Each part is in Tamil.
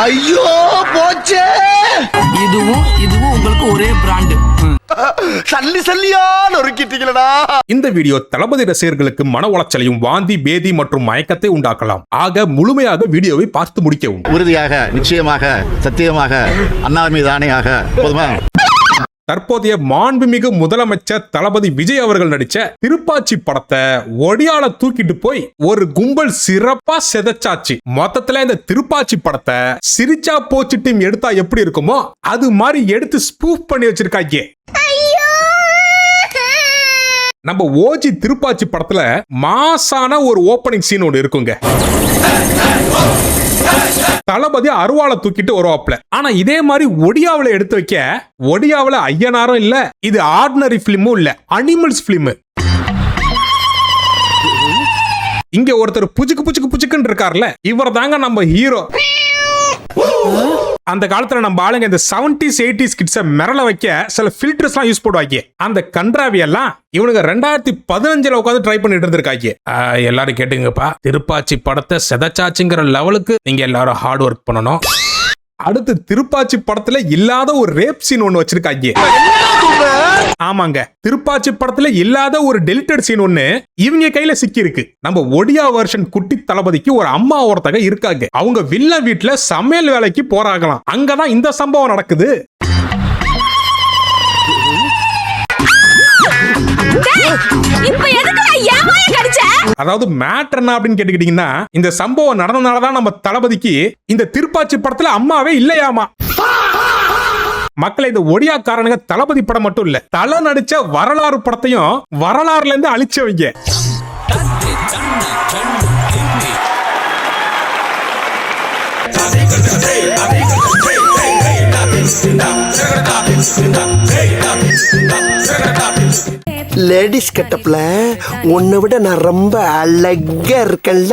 ஐயோ போச்சே. இதுவும் உங்களுக்கு ஒரே பிராண்ட். சல்லியா நொறுக்கிட்டீங்களா. இந்த வீடியோ தளபதி ரசிகர்களுக்கு மன உளைச்சலையும் வாந்தி பேதி மற்றும் மயக்கத்தை உண்டாக்கலாம். ஆக முழுமையாக வீடியோவை பார்த்து முடிக்கவும். உறுதியாக, நிச்சயமாக, சத்தியமாக, அண்ணா மீது ஆணையாக. போதுமா? தற்போதைய மாண்புமிகு முதலமைச்சர் தளபதி விஜய் அவர்கள் நடிச்ச திருப்பாச்சி படத்தை ஒடியால தூக்கிட்டு போய் ஒரு கும்பல் சிறப்பா செதச்சாச்சு. மொத்தத்துல இந்த திருப்பாச்சி படத்தை சிரிச்சா போச்சு டீம் எடுத்தா எப்படி இருக்குமோ அது மாதிரி எடுத்து ஸ்பூஃப் பண்ணி வச்சிருக்காங்க. நம்ம ஓஜி திருப்பாச்சி படத்துல மாசான ஒரு ஓபனிங் சீன் ஒன்று இருக்குங்க. தளபதி அருவாளை தூக்கிட்டு வருவாப்ல. ஆனா இதே மாதிரி ஒடியாவில எடுத்து வைக்க ஒடியாவில ஐயனாரும் இல்ல, இது ஆர்டினரி பிலிமும் இல்ல, அனிமல்ஸ் பிலிம். இங்க ஒருத்தர் புச்சுக்குன்னு இருக்கார்ல, இவர் தாங்க நம்ம ஹீரோ. அந்த காலத்துல நம்ம ஆளுங்க இந்த 70s 80s கிட்ஸ மிரள வைக்க சில ஃபில்டர்ஸ் எல்லாம் யூஸ் பண்ணுவாங்க. அந்த கன்றாவி எல்லாம் இவனுங்க 2015 உட்காந்து ட்ரை பண்ணிட்டு இருந்திருக்காங்க. எல்லாரும் கேட்டுங்கப்பா, திருப்பாச்சி படத்தை செதச்சாச்சுங்கிற லெவலுக்கு நீங்க எல்லாரும் ஹார்ட் ஒர்க் பண்ணணும். அடுத்து திருப்பாச்சி படத்துல இல்லாத ஒரு ரேப் சீன் ஒண்ணு வச்சிருக்காங்க. ஆமாங்க, திருப்பாச்சி படத்துல இல்லாத ஒரு டெலிட்டட் சீன் ஒண்ணு இவங்க கையில சிக்கி இருக்கு. நம்ம ஒடியா வெர்ஷன் குட்டி தளபதிக்கு ஒரு அம்மா ஒருத்தங்க இருக்காங்க. அவங்க வில்ல வீட்டுல சமையல் வேலைக்கு போறாங்களாம். அங்கதான் இந்த சம்பவம் நடக்குது. அதாவது மேட்டர் என்ன அப்படின்னு கேட்டுக்கிட்டீங்கன்னா, இந்த சம்பவம் நடந்தனாலதான் நம்ம தளபதிக்கு இந்த திருப்பாச்சி படத்துல அம்மாவே இல்லையாமா. மக்களை, இந்த ஒடியாக்காரனுங்க தளபதி படம் மட்டும் இல்ல, தல நடிச்ச வரலாறு படத்தையும் வரலாறுல இருந்து அழிச்சவங்க. லேடிஸ் கட்டப்ல உன்னை விட நான் ரொம்ப அழகா இருக்கேன்ல.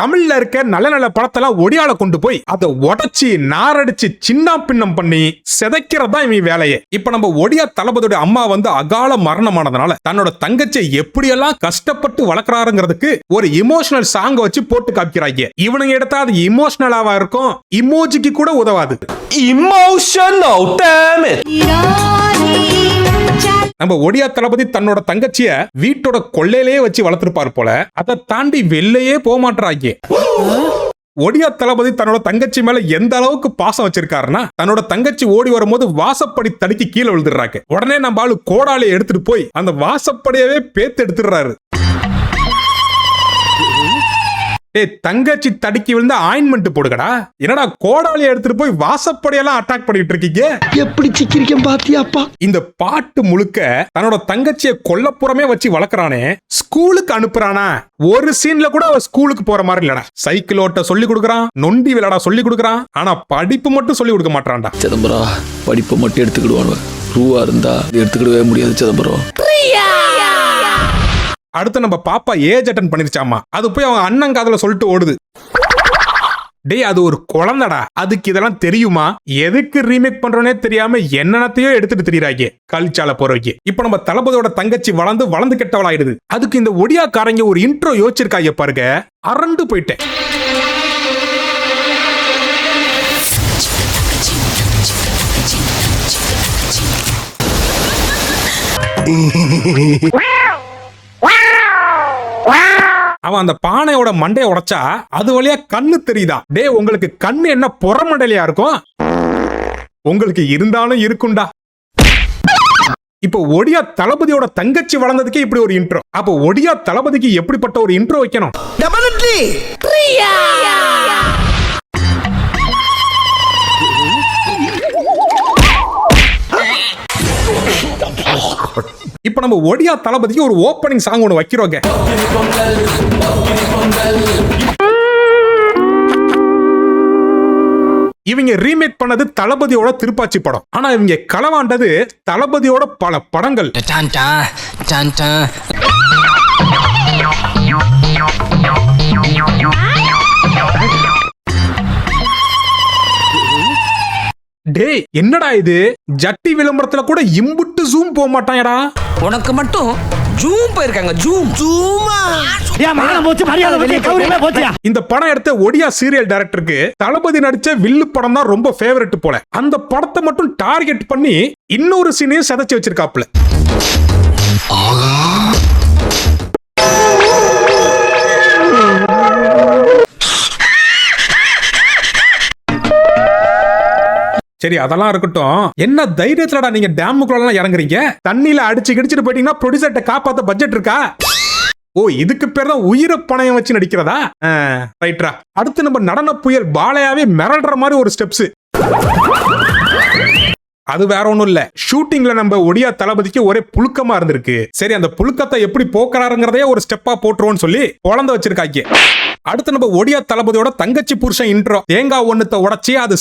தமிழ்ல இருக்க நல்ல நல்ல படத்தெல்லாம் ஒடியால கொண்டு போய் அதை உடைச்சி நாரடிச்சு சின்ன பின்னம் பண்ணி செதைக்கிறதா இவன் வேலையே. இப்ப நம்ம ஒடியா தளபதியோட அம்மா வந்து அகால மரணமானதுனால தன்னோட தங்கச்சியை எப்படியெல்லாம் கஷ்டப்பட்டு வளர்க்கறாருங்கிறதுக்கு ஒரு இமோஷனல் சாங் வச்சு போட்டு காப்பிக்கிறாங்க. இவனுங்க எடுத்தா அது இமோஷனலாவா இருக்கும், இமோஜிக்கு கூட உதவாது. Emotional damage. நம்ம ஒடியா தளபதி தன்னோட தங்கச்சிய வீட்டோட கொள்ளையிலேயே வச்சு வளர்த்திருப்பாரு போல, அதை தாண்டி வெளியே போக மாட்டாங்க. ஒடியா தளபதி தன்னோட தங்கச்சி மேல எந்த அளவுக்கு பாசம் வச்சிருக்காருன்னா, தன்னோட தங்கச்சி ஓடி வரும்போது வாசப்படி தடுக்கி கீழே விழுந்துடுறாங்க. உடனே நம்ம ஆளு கோடாலியை எடுத்துட்டு போய் அந்த வாசப்படியவே பேத்து எடுத்துடுறாரு. தங்கச்சி தடுக்கி விழுந்த ஆயின்மெண்ட் போடுகடா. என்னடா கோடாலியை எடுத்துட்டு போய் வாசப்படியெல்லாம் அட்டாக் பண்ணிட்டு இருக்கீங்க? எப்படி சிக்கிரிக்கம் பாத்தியாப்பா. இந்த பாட்டு முழுக்க தன்னோட தங்கச்சியை கொல்லப்புறமே வச்சு வளர்க்கறானே, ஸ்கூலுக்கு அனுப்புறானா? ஒரு சீன்ல கூட அவ ஸ்கூலுக்கு போற மாதிரி இல்லடா. சைக்கிள் ஓட்ட சொல்லி கொடுக்கறான், நொண்டி விளையாட சொல்லி கொடுக்கறான், ஆனா படிப்பு மட்டும் சொல்லி கொடுக்க மாட்டான்டா. சிதம்பரம் படிப்பு மட்டும் எடுத்துக்கிடுவானு, ரூவா இருந்தா எடுத்துக்கிடவே முடியாது சிதம்பரம். அடுத்து நம்ம பாப்பா ஏஜ் அட்டன் பண்ணிருச்சாமா. அது போய் அவங்க அண்ணன் காதுல சொல்லிட்டு ஓடுது. டேய், அது ஒரு குழந்தைடா, அதுக்கு இதெல்லாம் தெரியுமா? எதுக்கு ரீமேக் பண்றோனே தெரியாம என்னென்னத்தையோ எடுத்துட்டு தெரியுறாங்க கழிச்சால போறவைக்கு. இப்ப நம்ம தளபதியோட தங்கச்சி வளர்ந்து கெட்டவளாயிடுது. அதுக்கு இந்த ஒடியாக்காரங்க ஒரு இன்ட்ரோ யோசிச்சிருக்காங்க பாருங்க, அரண்டு போயிட்டேன். அவன் அந்த பானையோட மண்டைய உடைச்சா அது வழியா கண்ணு தெரியுதா? டே, உங்களுக்கு கண்ணு என்ன புறமண்டலையா இருக்கும்? உங்களுக்கு இருந்தாலும் இருக்குண்டா. இப்ப ஒடியா தளபதியோட தங்கச்சி வளர்ந்ததுக்கே இப்படி ஒரு இன்ட்ரோ. அப்ப ஒடியா தளபதிக்கு எப்படிப்பட்ட ஒரு இன்ட்ரோ வைக்கணும்? இப்ப நம்ம ஒடியா தளபதிக்கு ஒரு ஓபனிங் சாங் ஒன்று வைக்கிறோங்க. இவங்க ரீமேக் பண்ணது தளபதியோட திருப்பாச்சி படம். ஆனா இவங்க களவாண்டது தளபதியோட பல படங்கள். டேய் என்னடா இது, ஜட்டி விளம்பரத்துல கூட இம்புட்டு ஜூம் போக மாட்டாங்கடா. உனக்கு மட்டும் ஜூம் போயிருக்காங்க. ஜூம் இந்த படம் எடுத்த ஒடியா சீரியல் டைரக்டருக்கு தளபதி நடிச்ச வில்லு படம் தான் ரொம்ப ஃபேவரட் போல. அந்த படத்தை மட்டும் டார்கெட் பண்ணி இன்னொரு சீனையும் சதைச்சு வச்சிருக்காப்ல. சரி அதெல்லாம் இருக்கட்டும், என்ன தைரியத்துலடா நீங்க டேமுக்குள்ள இறங்குறீங்க? தண்ணியில அடிச்சு கிடிச்சிட்டு போயிட்டீங்கன்னா ப்ரொடியூசர்ட்ட காப்பாத்த பட்ஜெட் இருக்கா? ஓ இதுக்கு பேர் தான் உயிரை பணயம் வச்சு நடிக்கிறதா? ரைட்ரா. அடுத்து நம்ம நடன புயல் பாலையாவே மிரள்ற மாதிரி ஒரு ஸ்டெப்ஸ். அது வேற ஒண்ணும் இல்ல, ஷூட்டிங்ல நம்ம ஒடியா தளபதிக்கு ஒரே புழுக்கமா இருந்திருக்கு. சரி அந்த புழுக்கத்தை எப்படி போக்குறாருங்கிறதே ஒரு ஸ்டெப்பா போட்டுருவோம்னு சொல்லி குழந்தை வச்சிருக்காங்க. அடுத்து நம்ம ஒடியா தளபதியோட தங்கச்சி புருஷன் இன்ட்ரோ. தேங்காய் ஒண்ணுத்த உடைச்சி அது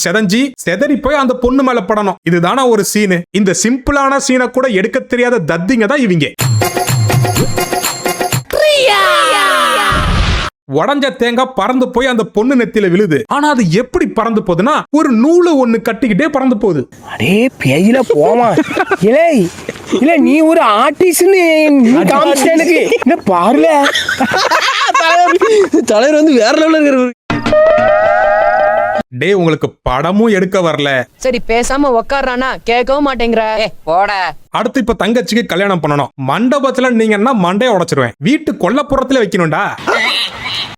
செதறி போய் அந்த பொண்ணு மேல படணும். இதுதானா ஒரு சீனு? இந்த சிம்பிளான சீனை கூட எடுக்க தெரியாத தத்திங்க தான் இவங்க. உடஞ்ச தேங்காய் பறந்து போய் அந்த பொண்ணு நெத்தியில விழுது. ஆனா அது எப்படி பறந்து போகுதுன்னா, ஒரு நூலை ஒண்ணு கட்டிக்கிட்டே பறந்து போகுது. அடே பேயில போமா இல்ல நீ ஒரு ஆர்டிஸ்ட்னு காமிச்சேனுக்கு என்ன பாருல தலைவர் வந்து வேற லெவல்ல இருக்கிறாரு. டே உங்களுக்கு படமும் எடுக்க வரல, சரி பேசாம உக்காரானா கேட்கவும் மாட்டேங்கிற. போட. அடுத்து இப்ப தங்கச்சிக்கு கல்யாணம் பண்ணணும். மண்டபத்துல நீங்கன்னா மண்டைய உடைச்சிருவேன். வீட்டு கொல்லப்புறத்துல வைக்கணும்டா.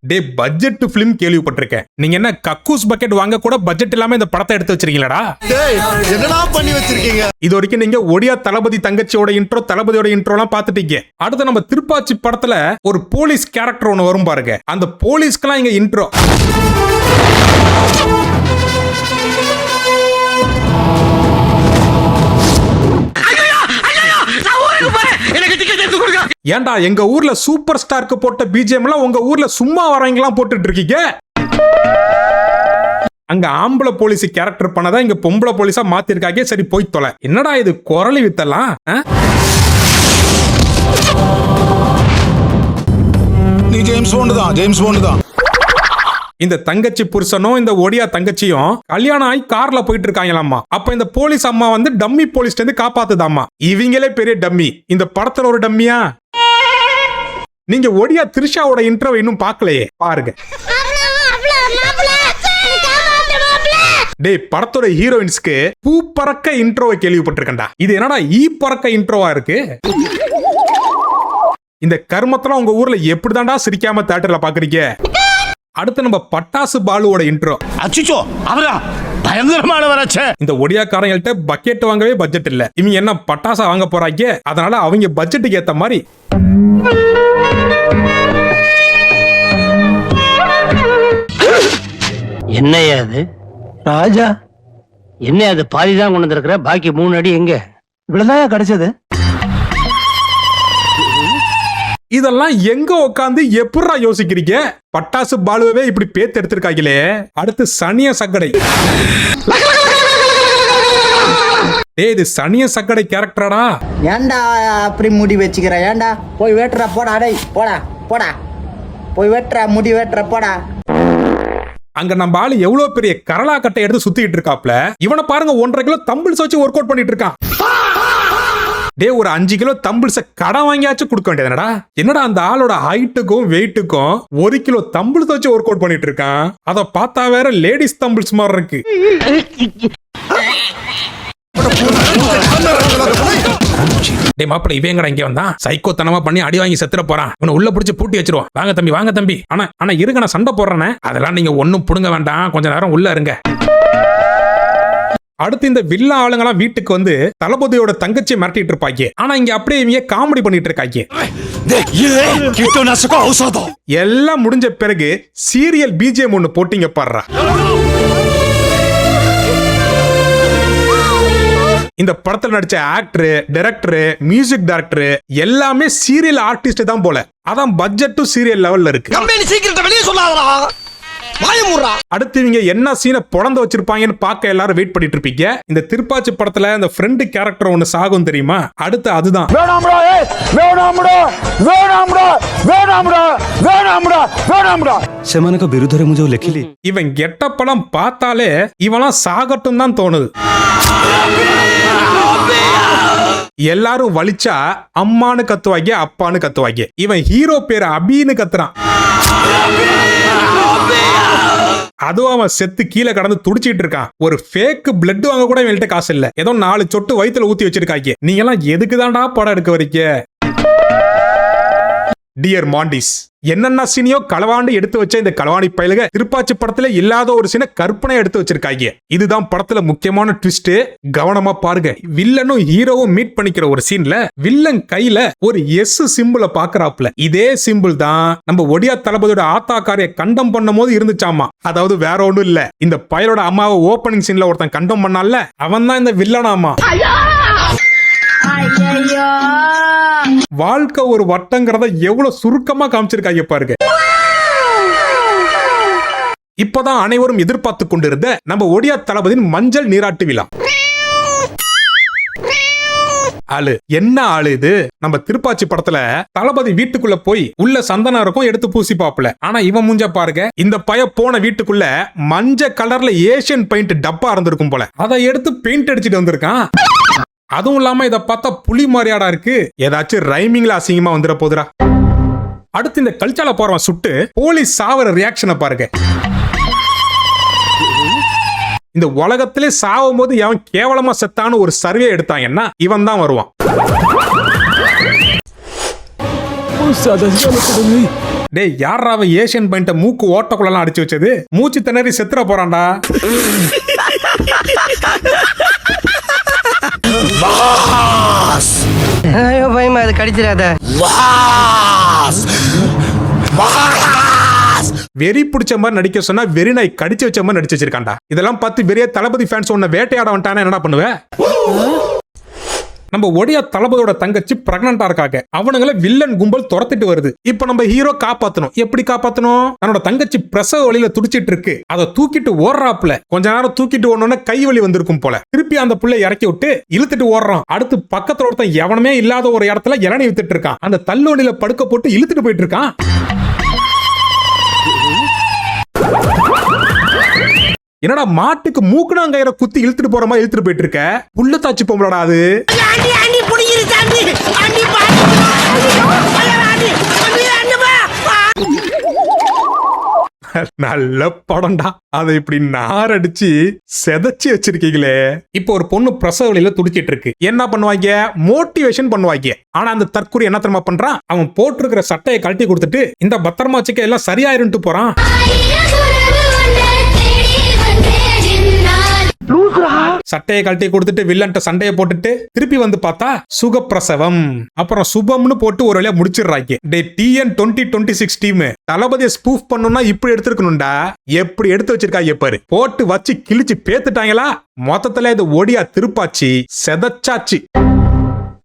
டே பட்ஜெட் பிலிம் கேள்விப்பட்டிருக்கேன். நீங்க என்ன கக்கூஸ் பக்கெட் வாங்க கூட பட்ஜெட் இல்லாம இந்த படத்தை எடுத்து வச்சிருக்கீங்களா? என்னடா பண்ணி வச்சிருக்கீங்க? இது வரைக்கும் நீங்க ஒடியா தளபதி தங்கச்சியோட இன்ட்ரோ, தளபதியோட இன்ட்ரோ எல்லாம் பாத்துட்டீங்க. அடுத்து நம்ம திருப்பாச்சி படத்துல ஒரு போலீஸ் கேரக்டர் ஒன்னு வரும் பாருங்க. அந்த போலீஸ்க்கெல்லாம் இங்க இன்ட்ரோ. ஏண்டா எங்க ஊர்ல சூப்பர் ஸ்டாருக்கு போட்ட பிஜிஎம் எல்லாம் உங்க ஊர்ல சும்மா வரவங்கலாம் போட்டுட்டு இருக்கீங்க? அங்க ஆம்பளை போலீஸ் கேரக்டர் பண்ணதா இங்க பொம்பளை போலீஸா மாத்திருக்காங்க. சரி போய் தொலை. என்னடா இது குரலி வித்தலாம்? நீ ஜேம்ஸ் பாண்ட் தான். இந்த தங்கச்சி புருஷனும் இந்த ஒடியா தங்கச்சியும் கல்யாணம் ஆகி கார்ல போயிட்டு இருக்காங்களாமா. அப்ப இந்த போலீஸ் அம்மா வந்து டம்மி போலீஸ் இருந்து காப்பாத்துதாமா. இவங்களே பெரிய டம்மி. இந்த படத்துல ஒரு டம்மியா? நீங்க ஒடியா த்ரிஷாவோட இன்ட்ரோ இன்னும் பார்க்கலையே, பாருங்க. டேய் படத்தோட ஹீரோயின்ஸ்க்கு பூ பறக்க இன்ட்ரோவை கேள்விப்பட்டிருக்கேன்டா. இது என்னடா ஈ பறக்க இன்ட்ரோவா இருக்கு? இந்த கர்மத்தெல்லாம் உங்க ஊர்ல எப்படிதான்டா சிரிக்காம தியேட்டர்ல பாக்குறீங்க? அடுத்து நம்ம பட்டாசு பாலுவோட இன்ட்ரோ. அச்சோ அவரா பயங்கரமான வரச்சே. இந்த ஒடியாக்காரங்கள்ட்ட பக்கெட் வாங்கவே பட்ஜெட் இல்ல. இவங்க என்ன பட்டாசா வாங்க போறாங்க? அதனால அவங்க பட்ஜெட்டுக்கு ஏத்த மாதிரி என்னையா அது ராஜா என்ன அது பாதிதான் கொண்டு வந்திருக்கிற, பாக்கி 3 அடி எங்க? இவ்வளவுதான் கிடைச்சது. இதெல்லாம் எங்க உட்காந்து எப்படா யோசிக்கிறீங்க? பட்டாசு பாலுவே இப்படி பேத்து எடுத்திருக்காங்களே. அடுத்து சனிய சக்கடை. டேய் இது சனிய சக்கடை கேரக்டராடா. ஏன்டா அப்படி முடி வச்சுக்கிற? ஏன்டா போய் வெட்டுற போடா. டேய் போடா போடா போய் வெட்டுற முடி வெட்டுற போடா. அங்க நம்ம ஆளு எவ்வளவு பெரிய கரலா கட்டை எடுத்து சுத்திட்டு இருக்காப்ல. இவனை பாருங்க 1.5 கிலோ தம்பிள்ஸ் வச்சு ஒர்க் அவுட் பண்ணிட்டு இருக்கான். டே ஒரு 5 கிலோ தம்பிள்ஸ கடன் வாங்கியாச்சும் கொடுக்க வேண்டியதுனடா. என்னடா அந்த ஆளோட ஹைட்டுக்கும் வெயிட்டுக்கும் 1 கிலோ தம்பிள்ஸ் வச்சு ஒர்க் அவுட் பண்ணிட்டு இருக்கான். அத பார்த்தா வேற லேடிஸ் தம்பிள்ஸ் மாதிரி இருக்கு. டே மாப்பிள இவங்கடா இங்க வந்தான். சைக்கோ தனமா பண்ணி அடி வாங்கி செத்துற போறான். இவனை உள்ள பிடிச்சு பூட்டி வச்சிருவோம். வாங்க தம்பி. ஆனா இருங்க நான் சண்டை போடுறேனே. அதெல்லாம் நீங்க ஒன்னும் புடுங்க வேண்டாம். கொஞ்ச நேரம் உள்ள இருங்க. அடுத்து இந்த வில்லா ஆளுங்கெல்லாம் வீட்டுக்கு வந்து தளபதியோட தங்கச்சி மிரட்டிட்டு இருப்பாங்க. ஆனா இங்க அப்படியே இவங்க காமெடி பண்ணிட்டு இருக்காங்க. எல்லாம் முடிஞ்ச பிறகு சீரியல் பிஜிஎம் ஒன்னு போட்டீங்க பாடுறா. இந்த படத்துல நடிச்ச ஆக்டர், டைரக்டர், மியூசிக் டைரக்டர் எல்லாமே சீரியல் ஆர்டிஸ்ட் தான் போல. அதான் பட்ஜெட்டும் சீரியல் லெவல்ல இருக்கு. அடுத்து இவங்க என்ன சீனை பொழந்து வச்சிருப்பாங்கன்னு பார்க்க எல்லாரும் வெயிட் பண்ணிட்டு இருப்பீங்க. இந்த திருப்பாச்சி படத்துல இந்த ஃப்ரெண்ட் கேரக்டர் ஒன்னு சாகும் தெரியுமா? அடுத்து அதுதான். இவன் கெட்ட படம் பார்த்தாலே இவெல்லாம் சாகட்டும் தான் தோணுது. எல்லாரும் வலிச்சா அம்மானு கத்துவாங்க, அப்பான்னு கத்துவாங்க. இவன் ஹீரோ பேர் அபின்னு கத்துறான். அதுவும் அவன் செத்து கீழே கடந்து துடிச்சிட்டு இருக்கான். ஒரு ஃபேக் பிளட் வாங்க கூட இவன்கிட்ட காசு இல்ல. ஏதோ 4 சொட்டு வயித்துல ஊத்தி வச்சிருக்காங்க. நீங்க எல்லாம் எதுக்குதான்டா படம் எடுக்க வரீங்க? டியர் மாண்டிஸ், என்னென்ன சீனியோ களவாண்டு எடுத்து வச்ச இந்த களவாணி பயலுக திருப்பாச்சி படத்துல இல்லாத ஒரு சீனை கற்பனை எடுத்து வச்சிருக்காங்க. இதுதான் படத்துல முக்கியமான ட்விஸ்ட். கவனமா பாருங்க. வில்லனும் ஹீரோவும் மீட் பண்ணிக்கிற ஒரு சீன்ல வில்லன் கையில ஒரு எஸ் சிம்பிள பாக்குறாப்ல. இதே சிம்பிள் தான் நம்ம ஒடியா தளபதியோட ஆத்தாக்காரிய கண்டம் பண்ணும் போது இருந்துச்சாமா. அதாவது வேற ஒண்ணும் இல்ல, இந்த பயலோட அம்மாவை ஓபனிங் சீன்ல ஒருத்தன் கண்டம் பண்ணால அவன் தான் இந்த வில்லனாமா. வாழ்க்கை ஒரு வட்டங்கிறத எவ்வளவு சுருக்கமா காமிச்சிருக்காங்க பாருங்க. இப்பதான் அனைவரும் எதிர்பார்த்து கொண்டிருந்த நம்ம ஒடியா தளபதியின் மஞ்சள் நீராட்டு விழா. ஆளு என்ன ஆளு இது? நம்ம திருப்பாச்சி படத்துல தளபதி வீட்டுக்குள்ள போய் உள்ள சந்தனம் இருக்கும், எடுத்து பூசி பாப்புல. ஆனா இவன் மூஞ்ச பாருங்க. இந்த பய போன வீட்டுக்குள்ள மஞ்சள் கலர்ல ஏசியன் பெயிண்ட் டப்பா இருந்திருக்கும் போல, அதை எடுத்து பெயிண்ட் அடிச்சிட்டு வந்திருக்கான். அதுவும் இல்லாம இத பார்த்தா புலி மாதிரியாடா இருக்கு. ஏதாச்சும் ரைமிங்ல அசிங்கமா வந்துட போதுரா. அடுத்து இந்த கல்ச்சால போறவன் சுட்டு போலீஸ் சாவர ரியாக்ஷனை பாருங்க. இந்த உலகத்திலே சாவும் போது எவன் கேவலமா செத்தான்னு ஒரு சர்வே எடுத்தாங்கன்னா இவன் தான் வருவான். டேய், யாரா அவன் ஏசியன் பெயிண்ட மூக்கு ஓட்டக்குள்ளலாம் அடிச்சு வச்சது? மூச்சு திணறி செத்துற போறான்டா. ஐயோ பயமா, அது கடிச்சிடாத. வெறி பிடிச்ச மாதிரி நடிக்க சொன்னா வெறி நாய் கடிச்சு வச்ச மாதிரி நடிச்சு வச்சிருக்காண்டா. இதெல்லாம் பார்த்து பெரிய தளபதி ஃபேன்ஸ் உன்னை வேட்டையாட வந்துட்டானே என்னடா பண்ணுவ? நம்ம ஒடியா தளபதியோட தங்கச்சி பிரெக்னண்டா இருக்காங்க. அவனுங்களை வில்லன் கும்பல் துரத்திட்டு வருது. இப்ப நம்ம ஹீரோ காப்பாத்தணும். எப்படி காப்பாத்தணும்? தன்னோட தங்கச்சி பிரசவ வழியில துடிச்சிட்டு இருக்கு. அதை தூக்கிட்டு ஓடுறாப்ல. கொஞ்ச நேரம் தூக்கிட்டு ஓடனோட கை வலி வந்திருக்கும் போல. திருப்பி அந்த புள்ளை இறக்கி விட்டு இழுத்துட்டு ஓடுறான். அடுத்து பக்கத்துல ஒருத்தன் எவனுமே இல்லாத ஒரு இடத்துல இளநீ வித்துட்டு இருக்கான். அந்த தள்ளுவண்டியில படுக்க போட்டு இழுத்துட்டு போயிட்டு இருக்கான். என்னடா மாட்டுக்கு மூக்குனாங்கயிற குத்தி இழுத்துட்டு போற மாதிரி இழுத்துட்டு போயிட்டு இருக்க? புள்ள தாச்சி பொம்பளடா அது. நல்ல படம்டா. அதை இப்படி நாரடிச்சு செதச்சி வச்சிருக்கீங்களே. இப்போ ஒரு பொண்ணு பிரசவ வலியில துடிச்சிட்டு இருக்கு. என்ன பண்ணுவாங்க? மோட்டிவேஷன் பண்ணுவாங்க. ஆனா அந்த தற்கூரி என்ன தெரியுமா பண்றான்? அவன் போட்டிருக்கிற சட்டையை கழட்டி கொடுத்துட்டு இந்த பத்திரமா வச்சுக்க எல்லாம் சரியாயிருன்ட்டு போறான். சட்டையை கழட்டி கொடுத்துட்டு வில்லன்ட்ட சண்டையை போட்டுட்டு திருப்பி வந்து பார்த்தா சுகப்பிரசவம், அப்புறம் சுபம்னு போட்டு ஒரு வழியா முடிச்சிடுறாங்க. டே TN 2026 டீம் தளபதியை ஸ்பூஃப் பண்ணணும்னா இப்படி எடுத்துருக்கணும்டா. எப்படி எடுத்து வச்சிருக்காங்க பாரு. போட்டு வச்சு கிழிச்சு பேத்துட்டாங்களா. மொத்தத்துல இது ஒடியா திருப்பாச்சி செதச்சாச்சு.